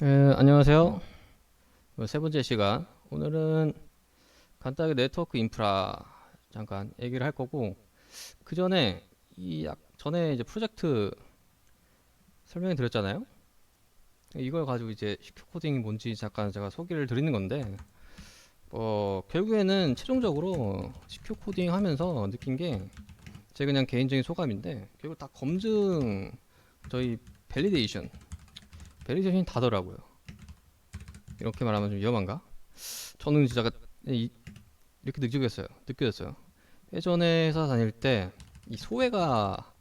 안녕하세요. 세 번째 시간. 오늘은 간단하게 네트워크 인프라 잠깐 얘기를 할 거고, 그 전에 전에 이제 프로젝트 설명해 드렸잖아요. 이걸 가지고 이제 시큐 코딩이 뭔지 잠깐 제가 소개를 드리는 건데, 결국에는 최종적으로 시큐 코딩 하면서 느낀 게 제 그냥 개인적인 소감인데, 결국 다 검증, 저희 밸리데이션이 다더라고요. 이렇게 말하면 좀 위험한가? 저는 진짜 이렇게 느껴졌어요. 예전에 회사 다닐 때 이 소외가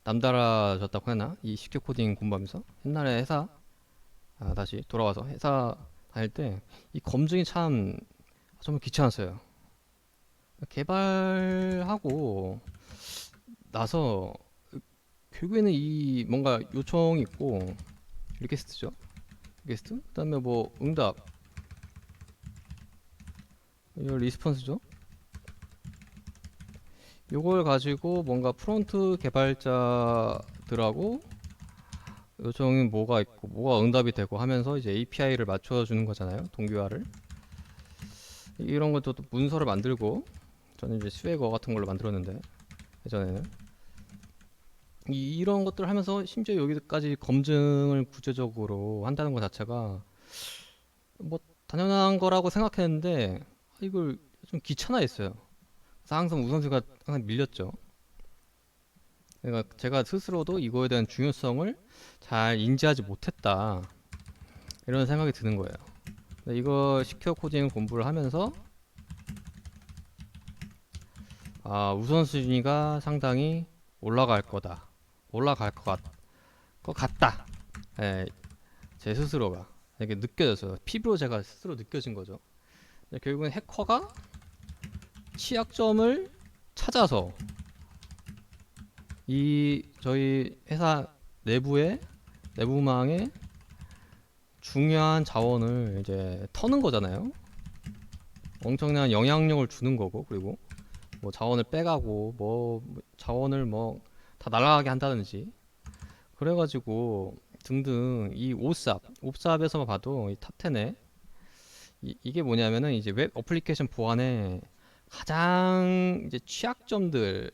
남달라졌다고 하나? 이 시큐 코딩 공부하면서 옛날에 다시 돌아와서 회사 다닐 때 이 검증이 참 정말 귀찮았어요. 개발하고 나서 결국에는 이 뭔가 요청이 있고 리퀘스트죠. 리퀘스트? 그다음에 뭐 응답, 이거 리스폰스죠. 요걸 가지고 뭔가 프론트 개발자들하고 요청이 뭐가 있고 뭐가 응답이 되고 하면서 이제 API를 맞춰주는 거잖아요. 동기화를. 이런 것도 또 문서를 만들고, 저는 이제 스웨거 같은 걸로 만들었는데 예전에는 이런 것들을 하면서 심지어 여기까지 검증을 구체적으로 한다는 것 자체가 뭐 당연한 거라고 생각했는데 이걸 좀 귀찮아했어요. 그래서 항상 우선순위가 항상 밀렸죠. 그러니까 제가 스스로도 이거에 대한 중요성을 잘 인지하지 못했다, 이런 생각이 드는 거예요. 이거 시큐어 코딩 공부를 하면서 우선순위가 상당히 올라갈 거다. 올라갈 것 같다. 예, 제 스스로가 이렇게 느껴졌어요. 피부로 제가 스스로 느껴진 거죠. 결국엔 해커가 취약점을 찾아서 이 저희 회사 내부의 내부망에 중요한 자원을 이제 터는 거잖아요. 엄청난 영향력을 주는 거고, 그리고 뭐 자원을 빼가고 뭐 자원을 뭐 다 날아가게 한다든지, 그래가지고 등등 이 옵삽에서만 봐도 이 탑10에 이게 뭐냐면은 이제 웹 어플리케이션 보안의 가장 이제 취약점들을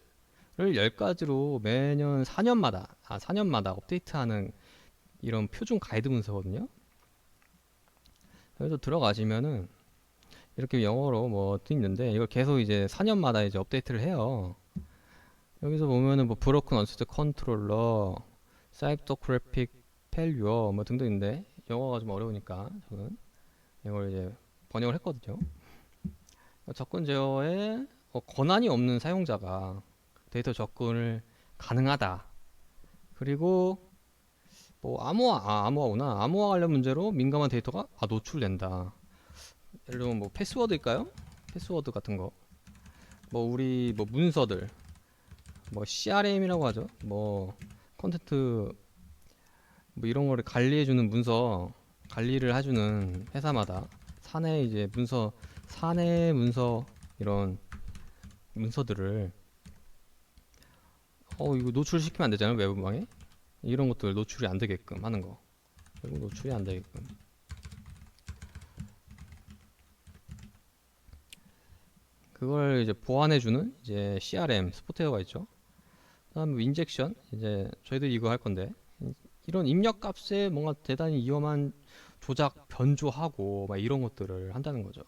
10가지로 매년 4년마다 업데이트하는 이런 표준 가이드 문서거든요. 그래서 들어가시면은 이렇게 영어로 뭐 돼 있는데 이걸 계속 이제 4년마다 이제 업데이트를 해요. 여기서 보면은 뭐 브로큰 언스드 컨트롤러, 사이버 그래픽 펠류어 뭐 등등인데 영어가 좀 어려우니까 저는 이걸 이제 번역을 했거든요. 접근 제어에 권한이 없는 사용자가 데이터 접근을 가능하다. 그리고 뭐 암호화 관련 문제로 민감한 데이터가 노출된다. 예를 들면 뭐 패스워드일까요? 패스워드 같은 거. 뭐 우리 뭐 문서들, 뭐 CRM이라고 하죠. 뭐 컨텐트 뭐 이런 거를 관리해주는 문서 관리를 해주는 회사마다 사내 이제 문서 사내 문서 이런 문서들을 이거 노출시키면 안 되잖아요. 외부망에 이런 것들 노출이 안 되게끔 하는 거. 외부 노출이 안 되게끔 그걸 이제 보완해주는 이제 CRM 소프트웨어가 있죠. 그다음에 인젝션, 이제 저희들 이거 할 건데 이런 입력 값에 뭔가 대단히 위험한 조작 변조하고 막 이런 것들을 한다는 거죠.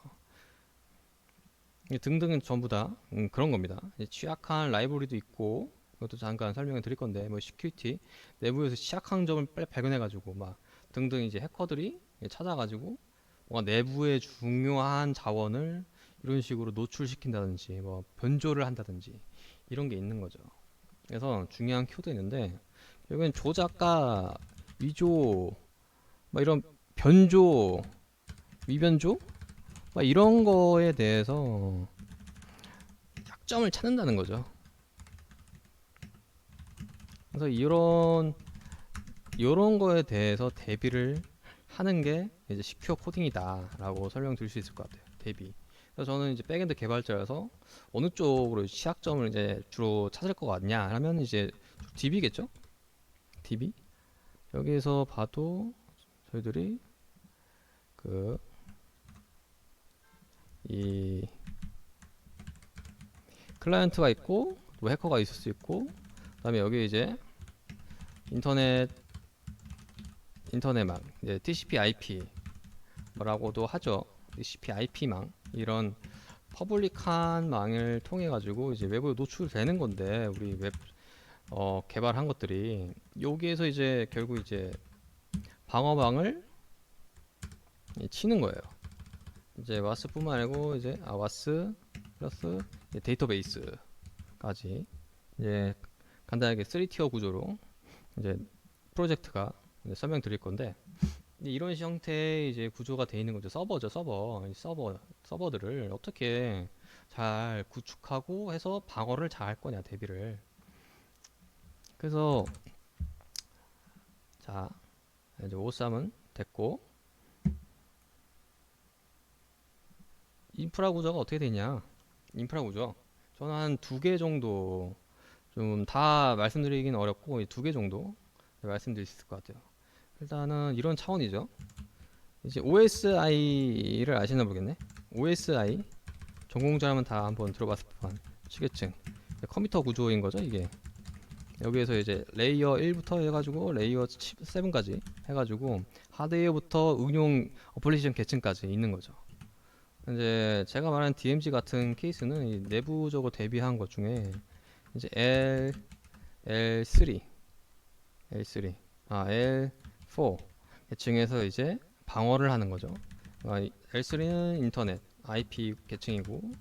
등등은 전부 다 그런 겁니다. 취약한 라이브러리도 있고, 그것도 잠깐 설명을 드릴 건데 뭐 시큐리티 내부에서 취약한 점을 빨리 발견해가지고 막 등등 이제 해커들이 찾아가지고 뭔가 내부의 중요한 자원을 이런 식으로 노출시킨다든지 뭐 변조를 한다든지 이런 게 있는 거죠. 그래서 중요한 키워드 있는데 결국엔 조작가 위조 막 이런 변조 위변조 막 이런 거에 대해서 약점을 찾는다는 거죠. 그래서 이런 거에 대해서 대비를 하는 게 이제 시큐어 코딩이다라고 설명드릴 수 있을 것 같아요. 대비. 그래서 저는 이제 백엔드 개발자여서 어느 쪽으로 취약점을 이제 주로 찾을 것 같냐 하면 이제 DB겠죠? DB. 여기에서 봐도 저희들이 그 이 클라이언트가 있고 또 해커가 있을 수 있고, 그다음에 여기 이제 인터넷망, 이제 TCP/IP 뭐라고도 하죠. TCP/IP망, 이런 퍼블릭한 망을 통해 가지고 이제 외부에 노출되는 건데, 우리 웹 개발한 것들이 여기에서 이제 결국 이제 방어망을 치는 거예요. 이제 와스뿐만 아니고 이제 와스 플러스 데이터베이스까지 이제 간단하게 3티어 구조로 이제 프로젝트가 이제 설명드릴 건데, 이런 형태의 이제 구조가 되어 있는 거죠. 서버죠, 서버들을 어떻게 잘 구축하고 해서 방어를 잘 할 거냐, 대비를. 그래서 자, 이제 O3은 됐고, 인프라 구조가 어떻게 되냐? 인프라 구조, 저는 한 두 개 정도, 좀 다 말씀드리긴 어렵고 두 개 정도 말씀드릴 수 있을 것 같아요. 일단은 이런 차원이죠. 이제 OSI를 아시나 모르겠네. OSI 전공자라면 다 한번 들어봤을 법한 시계층, 컴퓨터 구조인 거죠, 이게. 여기에서 이제 레이어 1부터 해가지고 레이어 7까지 해가지고 하드웨어부터 응용 어플리케이션 계층까지 있는 거죠. 이제 제가 말한 DMZ 같은 케이스는 이 내부적으로 대비한 것 중에 이제 L3, L4 계층에서 이제 방어를 하는 거죠. L3는 인터넷 IP 계층이고,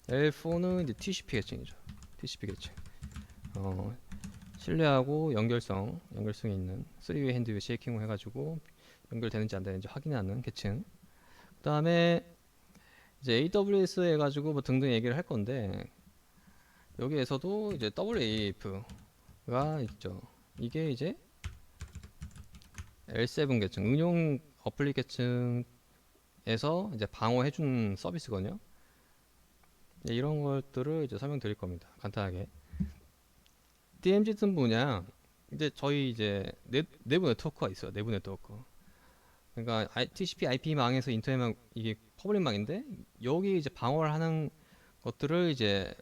L4는 이제 TCP 계층이죠. TCP 계층. 신뢰하고 연결성이 있는 3웨이 핸드 쉐이킹을 해가지고 연결되는지 안 되는지 확인하는 계층. 그 다음에 이제 AWS 해가지고 뭐 등등 얘기를 할 건데, 여기에서도 이제 WAF가 있죠. 이게 이제 L7 계층, 응용 어플리케이션에서 이제 방어해준 서비스거든요. 이런 것들을 이제 설명드릴 겁니다. 간단하게. DMZ는 뭐냐? 이제 저희 이제 내부 네트워크가 있어요. 내부 네트워크. 그러니까 TCP/IP 망에서 인터넷망, 이게 퍼블릭망인데 여기 이제 방어를 하는 것들을 이제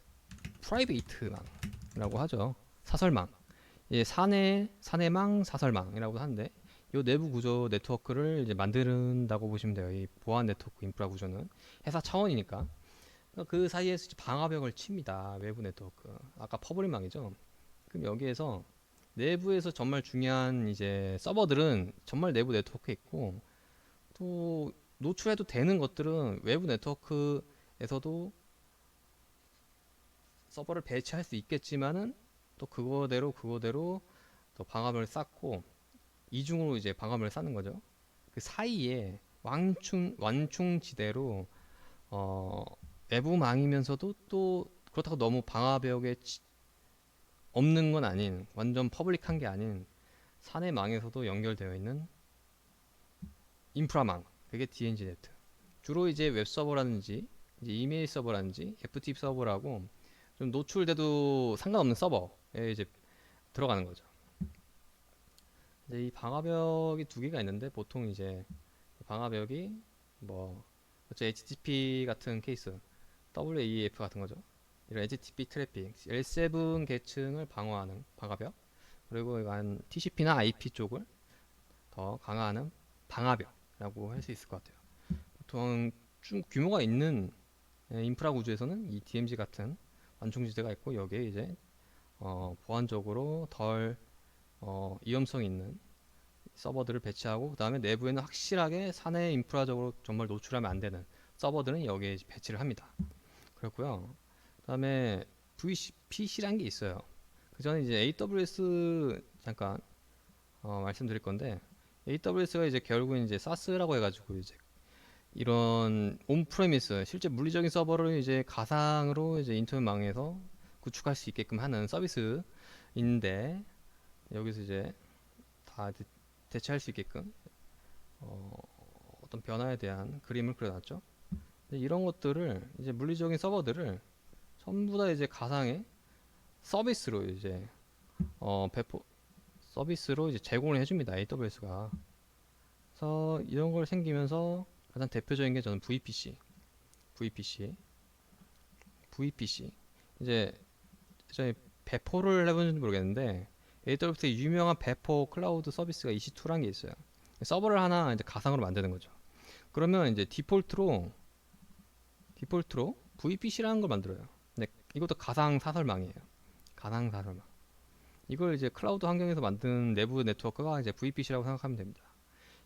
프라이베이트망이라고 하죠. 사설망. 예, 사내망, 사설망이라고 하는데, 이 내부 구조 네트워크를 이제 만든다고 보시면 돼요. 이 보안 네트워크 인프라 구조는 회사 차원이니까. 그 사이에서 이제 방화벽을 칩니다. 외부 네트워크. 아까 퍼블릭망이죠. 그럼 여기에서 내부에서 정말 중요한 이제 서버들은 정말 내부 네트워크에 있고, 또 노출해도 되는 것들은 외부 네트워크에서도 서버를 배치할 수 있겠지만은 또 그거대로 또 방화벽을 쌓고 이중으로 이제 방화벽을 쌓는 거죠. 그 사이에 완충지대로 외부망이면서도 또 그렇다고 너무 방화벽에 없는 건 아닌, 완전 퍼블릭한 게 아닌 사내망에서도 연결되어 있는 인프라망, 그게 DNG네트. 주로 이제 웹서버라든지 이제 이메일 서버라든지 FTP 서버라고 좀 노출돼도 상관없는 서버에 이제 들어가는 거죠. 이제 이 방화벽이 두 개가 있는데, 보통 이제 방화벽이 뭐 그렇죠, HTTP 같은 케이스, WAF 같은 거죠. 이런 HTTP 트래픽, L7 계층을 방어하는 방화벽, 그리고 이건 TCP나 IP 쪽을 더 강화하는 방화벽이라고 할 수 있을 것 같아요. 보통 좀 규모가 있는 인프라 구조에서는 이 DMZ 같은 완충지대가 있고, 여기에 이제 보안적으로 덜 위험성 있는 서버들을 배치하고, 그 다음에 내부에는 확실하게 사내 인프라적으로 정말 노출하면 안 되는 서버들은 여기에 배치를 합니다. 그렇고요. 그 다음에 VPC라는 게 있어요. 그 전에 이제 AWS 잠깐 말씀드릴 건데, AWS가 이제 결국은 이제 SaaS라고 해가지고 이제 이런 온프레미스 실제 물리적인 서버를 이제 가상으로 이제 인터넷망에서 구축할 수 있게끔 하는 서비스인데, 여기서 이제 다 대체할 수 있게끔 어떤 변화에 대한 그림을 그려놨죠. 이런 것들을 이제 물리적인 서버들을 전부 다 이제 가상의 서비스로 이제 배포 서비스로 이제 제공을 해줍니다. AWS가. 그래서 이런 걸 생기면서 가장 대표적인 게 저는 VPC 이제 저희 배포를 해보는지 모르겠는데 AWS의 유명한 배포 클라우드 서비스가 EC2라는 게 있어요. 서버를 하나 이제 가상으로 만드는 거죠. 그러면 이제 디폴트로 VPC라는 걸 만들어요. 근데 이것도 가상 사설망이에요. 가상 사설망. 이걸 이제 클라우드 환경에서 만든 내부 네트워크가 이제 VPC라고 생각하면 됩니다.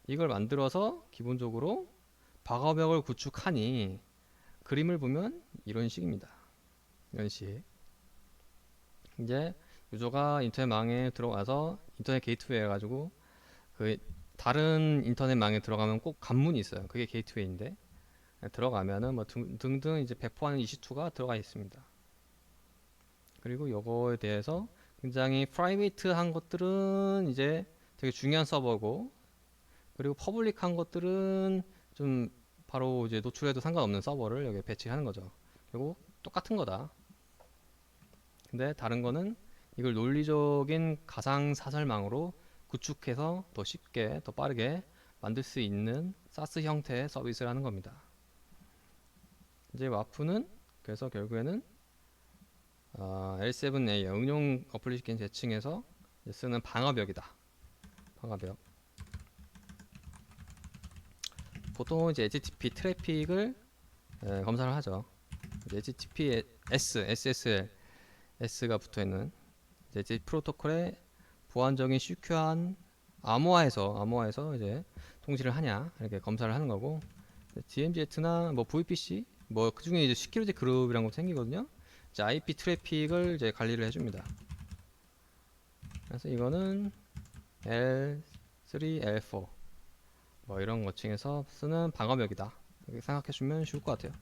이걸 만들어서 기본적으로 방어벽을 구축하니 그림을 보면 이런 식입니다. 이런 식. 이제 유저가 인터넷망에 들어가서 인터넷 게이트웨이 해가지고 그 다른 인터넷망에 들어가면 꼭 관문이 있어요. 그게 게이트웨이인데 들어가면은 뭐 등등 이제 배포하는 EC2가 들어가 있습니다. 그리고 요거에 대해서 굉장히 프라이베이트한 것들은 이제 되게 중요한 서버고, 그리고 퍼블릭한 것들은 좀 바로 이제 노출해도 상관없는 서버를 여기에 배치하는 거죠. 결국 똑같은 거다. 근데 다른 거는 이걸 논리적인 가상 사설망으로 구축해서 더 쉽게 더 빠르게 만들 수 있는 사스 형태의 서비스를 하는 겁니다. 이제 와프는 그래서 결국에는 L7A 응용 어플리케이션 제칭에서 쓰는 방어벽이다. 방어벽. 보통 이제 HTTP 트래픽을 검사를 하죠. HTTPS, SSL, S가 붙어있는 이제 프로토콜에 보안적인 시큐한 암호화해서 이제 통지를 하냐 이렇게 검사를 하는 거고, DMZ나 뭐 VPC 뭐 그중에 이제 시큐리티 그룹이란 것도 생기거든요. 이제 IP 트래픽을 이제 관리를 해줍니다. 그래서 이거는 L3, L4 뭐 이런 거층에서 쓰는 방어벽이다. 이렇게 생각해주면 쉬울 것 같아요.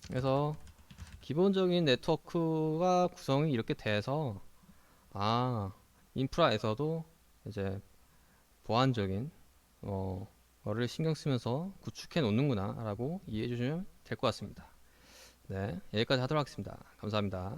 그래서 기본적인 네트워크가 구성이 이렇게 돼서 인프라에서도 이제 보안적인 거를 신경 쓰면서 구축해 놓는구나 라고 이해해 주시면 될 것 같습니다. 네, 여기까지 하도록 하겠습니다. 감사합니다.